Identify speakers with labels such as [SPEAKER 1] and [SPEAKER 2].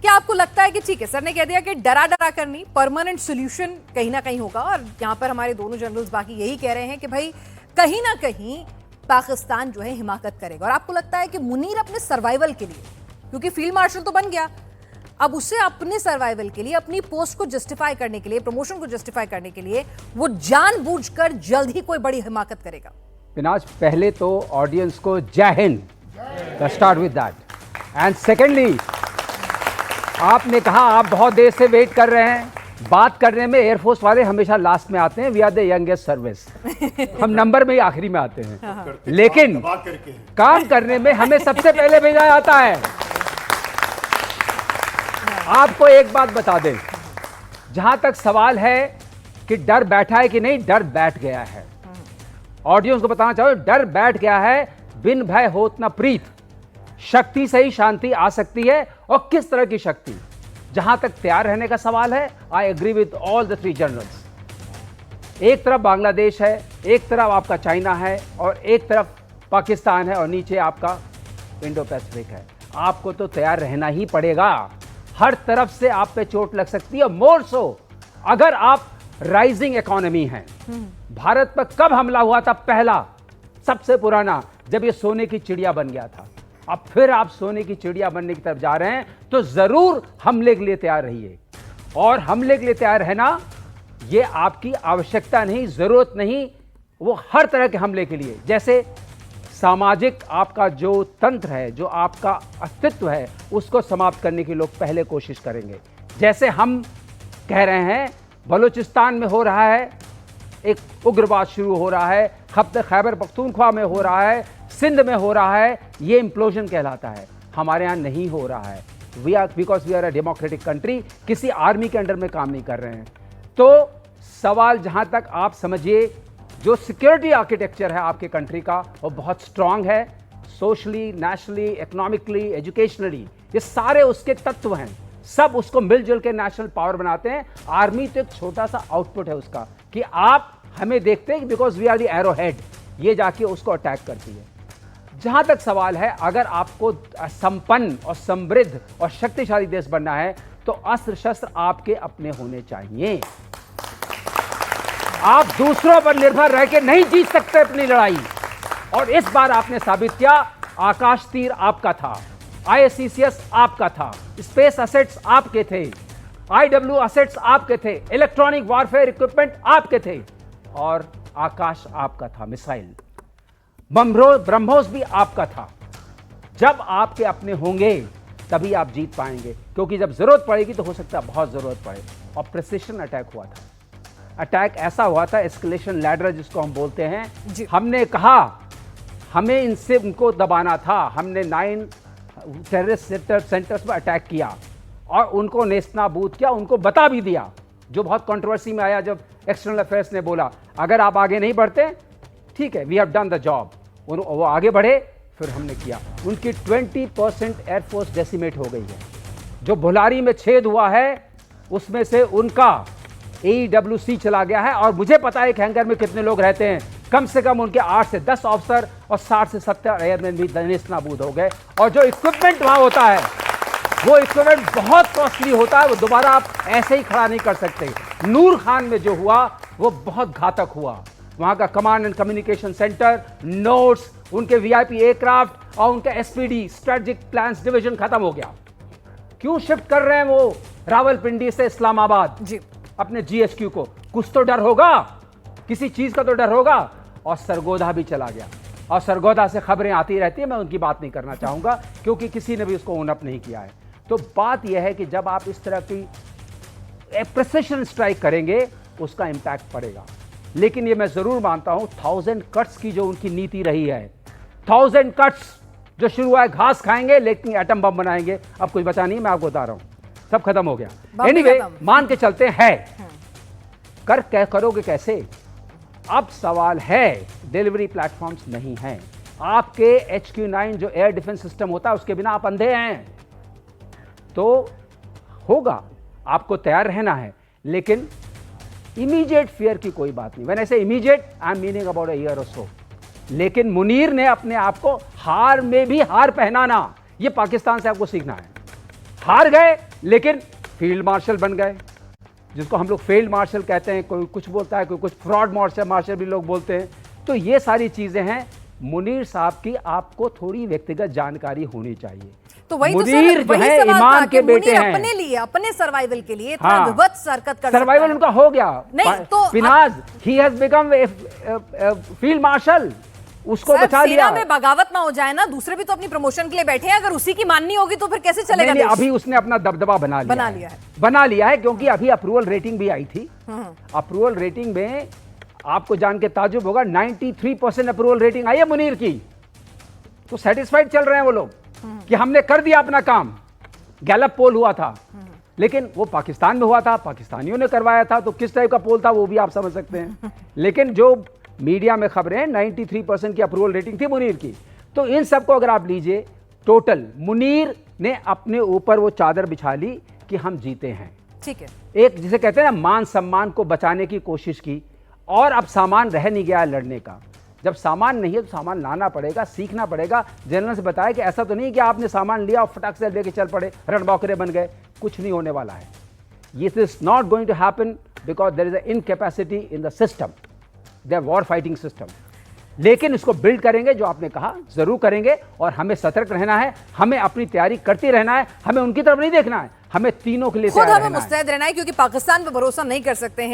[SPEAKER 1] क्या आपको लगता है कि ठीक है, सर ने कह दिया कि डरा डरा कर नहीं, परमानेंट सोल्यूशन कहीं ना कहीं होगा, और यहाँ पर हमारे दोनों जनरल्स बाकी यही कह रहे हैं कि भाई कहीं ना कहीं पाकिस्तान जो है हिमाकत करेगा। और आपको लगता है कि मुनीर अपने सर्वाइवल के लिए, क्योंकि फील्ड मार्शल तो बन गया, अब उसे अपने सर्वाइवल के लिए, अपनी पोस्ट को जस्टिफाई करने के लिए, प्रमोशन को जस्टिफाई करने के लिए वो जानबूझकर जल्द ही कोई बड़ी हिमाकत करेगा?
[SPEAKER 2] पिनाज, पहले तो ऑडियंस को जय Hind, start with that. And secondly, आपने कहा आप बहुत देर से वेट कर रहे हैं। बात करने में एयरफोर्स वाले हमेशा लास्ट में आते हैं, we are the youngest service, हम नंबर में ही आखिरी में आते हैं, लेकिन काम करने में हमें सबसे पहले भेजा जाता है। आपको एक बात बता दें, जहां तक सवाल है कि डर बैठा है कि नहीं, डर बैठ गया है। ऑडियंस को बताना चाहूं, डर बैठ गया है। बिन भय होत न प्रीत, शक्ति से ही शांति आ सकती है। और किस तरह की शक्ति? जहां तक तैयार रहने का सवाल है, I agree with all the 3 generals. एक तरफ बांग्लादेश है, एक तरफ आपका चाइना है, और एक तरफ पाकिस्तान है, और नीचे आपका इंडो पैसिफिक है। आपको तो तैयार रहना ही पड़ेगा। हर तरफ से आप पे चोट लग सकती है, मोर सो अगर आप राइजिंग इकोनॉमी हैं। भारत पर कब हमला हुआ था? पहला, सबसे पुराना, जब ये सोने की चिड़िया बन गया था। अब फिर आप सोने की चिड़िया बनने की तरफ जा रहे हैं, तो जरूर हमले के लिए तैयार रहिए। और हमले के लिए तैयार रहना, ये आपकी आवश्यकता नहीं, जरूरत नहीं, वो हर तरह के हमले के लिए। जैसे सामाजिक आपका जो तंत्र है, जो आपका अस्तित्व है, उसको समाप्त करने की लोग पहले कोशिश करेंगे। जैसे हम कह रहे हैं बलूचिस्तान में हो रहा है, एक उग्रवाद शुरू हो रहा है, खैबर पख्तूनख्वा में हो रहा है, सिंध में हो रहा है, ये इम्प्लोजन कहलाता है। हमारे यहाँ नहीं हो रहा है। Because we are a democratic country, किसी आर्मी के अंडर में काम नहीं कर रहे हैं। तो सवाल जहाँ तक आप समझिए, जो सिक्योरिटी आर्किटेक्चर है आपके कंट्री का, वो बहुत स्ट्रांग है। सोशली, नेशनली, इकोनॉमिकली, एजुकेशनली, ये सारे उसके तत्व हैं। सब उसको मिलजुल के नेशनल पावर बनाते हैं। आर्मी तो एक छोटा सा आउटपुट है उसका, कि आप हमें देखते हैं, because we are the arrow head, ये जाके उसको अटैक करती है। जहां तक सवाल है, अगर आपको संपन्न और समृद्ध और शक्तिशाली देश बनना है, तो अस्त्र शस्त्र आपके अपने होने चाहिए। आप दूसरों पर निर्भर रह के नहीं जीत सकते अपनी लड़ाई। और इस बार आपने साबित किया। आकाश तीर आपका था, ISCCS आपका था, स्पेस असेट्स आपके थे, IW असेट्स आपके थे, इलेक्ट्रॉनिक वॉरफेयर इक्विपमेंट आपके थे, और आकाश आपका था, मिसाइल, ब्रह्मोस भी आपका था। जब आपके अपने होंगे तभी आप जीत पाएंगे, क्योंकि जब जरूरत पड़ेगी तो हो सकता है बहुत जरूरत पड़े। और प्रिसिशन अटैक हुआ था। अटैक ऐसा हुआ था, एस्केलेशन लैडर जिसको हम बोलते हैं। हमने कहा हमें इनसे उनको दबाना था। हमने 9 टेररिस्ट सेंटर्स पर अटैक किया और उनको नेस्तनाबूद किया, उनको बता भी दिया, जो बहुत कंट्रोवर्सी में आया जब एक्सटर्नल अफेयर्स ने बोला अगर आप आगे नहीं बढ़ते, ठीक है, we have done the job. वो आगे बढ़े, फिर हमने किया। उनकी 20% एयरफोर्स डेसिमेट हो गई है। जो भुलारी में छेद हुआ है, उसमें से उनका AEWC चला गया है। और मुझे पता है एक हैंगर में कितने लोग रहते हैं, कम से कम उनके 8 से 10 ऑफिसर और 60 से 70 एयरमैन भी नेस्तनाबूद हो गए। और जो इक्विपमेंट वहां होता है, वो इक्विपमेंट बहुत कॉस्टली होता है, वो दोबारा आप ऐसे ही खड़ा नहीं कर सकते। नूर खान में जो हुआ वो बहुत घातक हुआ। वहां का command and communication centre, notes, उनके VIP एयरक्राफ्ट और उनका SPD स्ट्रेटेजिक प्लान्स डिवीजन खत्म हो गया। क्यों शिफ्ट कर रहे हैं वो रावलपिंडी से इस्लामाबाद जी अपने GHQ को? कुछ तो डर होगा, किसी चीज का तो डर होगा। और सरगोधा भी चला गया, और सरगोधा से खबरें आती रहती है, मैं उनकी बात नहीं करना चाहूंगा क्योंकि किसी ने भी उसको ओन अप नहीं किया है। तो बात यह है कि जब आप इस तरह की प्रिसिशन स्ट्राइक करेंगे, उसका इंपैक्ट पड़ेगा। लेकिन ये मैं जरूर मानता हूं, 1000 कट्स की जो उनकी नीति रही है, 1000 कट्स जो शुरू हुआ है, घास खाएंगे लेकिन एटम बम बनाएंगे, अब कुछ बचा नहीं, मैं आपको बता रहा हूं, सब खत्म हो गया। एनीवे, मान के चलते हैं, करोगे कैसे? अब सवाल है, डिलीवरी प्लेटफॉर्म्स नहीं हैं। आपके HQ9 जो एयर डिफेंस सिस्टम होता है, उसके बिना आप अंधे हैं। तो होगा, आपको तैयार रहना है, लेकिन इमीडिएट फियर की कोई बात नहीं। व्हेन आई से immediate, I am meaning about a year और सो। लेकिन मुनीर ने अपने आप को हार में भी हार पहनाना, यह पाकिस्तान से आपको सीखना है। हार गए लेकिन फील्ड मार्शल बन गए, जिसको हम लोग फील्ड मार्शल कहते हैं, कोई कुछ बोलता है, कोई कुछ फ्रॉड मार्शल भी लोग बोलते हैं। तो ये सारी चीजें हैं। मुनीर साहब की आपको थोड़ी व्यक्तिगत जानकारी होनी चाहिए।
[SPEAKER 1] तो वही
[SPEAKER 2] मुनीर
[SPEAKER 1] तो
[SPEAKER 2] जो है
[SPEAKER 1] सवाल था
[SPEAKER 2] ईमान
[SPEAKER 1] कि
[SPEAKER 2] के बेटे
[SPEAKER 1] मुनीर
[SPEAKER 2] हैं,
[SPEAKER 1] अपने लिए, अपने सर्वाइवल के लिए इतना
[SPEAKER 2] हाँ,
[SPEAKER 1] विभत्स हरकत कर
[SPEAKER 2] सर्वाइवल
[SPEAKER 1] सकता
[SPEAKER 2] उनका हो गया।
[SPEAKER 1] नहीं तो
[SPEAKER 2] फिनाज he has become field marshal, उसको
[SPEAKER 1] साहब,
[SPEAKER 2] बचा लिया।
[SPEAKER 1] सेना में बगावत ना हो जाए ना, दूसरे भी तो अपनी प्रमोशन के लिए बैठे हैं, अगर उसी की माननी होगी तो फिर कैसे चलेगा
[SPEAKER 2] नहीं,
[SPEAKER 1] देश?
[SPEAKER 2] अभी उसने अपना दबदबा बना लिया है क्योंकि अभी अप्रूवल रेटिंग भी आई थी। अप्रूवल रेटिंग में आपको जान के ताजुब होगा, 93% अप्रूवल रेटिंग आई है मुनीर की। तो सेटिस्फाइड चल रहे हैं वो लोग कि हमने कर दिया अपना काम। गैलप पोल हुआ था, लेकिन वो पाकिस्तान में हुआ था, पाकिस्तानियों ने करवाया था, तो किस टाइप का पोल था वो भी आप समझ सकते हैं। लेकिन जो मीडिया में खबरें 93% की अप्रूवल रेटिंग थी मुनीर की। तो इन सबको अगर आप लीजिए, टोटल मुनीर ने अपने ऊपर वो चादर बिछा ली कि हम जीते हैं।
[SPEAKER 1] ठीक है, एक
[SPEAKER 2] जिसे कहते हैं ना, मान सम्मान को बचाने की कोशिश की, और अब सामान रह नहीं गया लड़ने का। जब सामान नहीं है तो सामान लाना पड़ेगा, सीखना पड़ेगा। जनरल से बताया कि ऐसा तो नहीं कि आपने सामान लिया और फटाक से लेके चल पड़े, रणबौकरे बन गए। कुछ नहीं होने वाला है। This is not going to happen because there is a incapacity in the system, there war fighting system. लेकिन इसको बिल्ड करेंगे, जो आपने कहा जरूर करेंगे, और हमें सतर्क रहना है, हमें अपनी तैयारी करती रहना है, हमें उनकी तरफ नहीं देखना है, हमें तीनों के लिए
[SPEAKER 1] खुद
[SPEAKER 2] तैयार
[SPEAKER 1] हमें
[SPEAKER 2] रहना है।
[SPEAKER 1] मुस्तैद रहना है, क्योंकि पाकिस्तान पर भरोसा नहीं कर सकते हैं।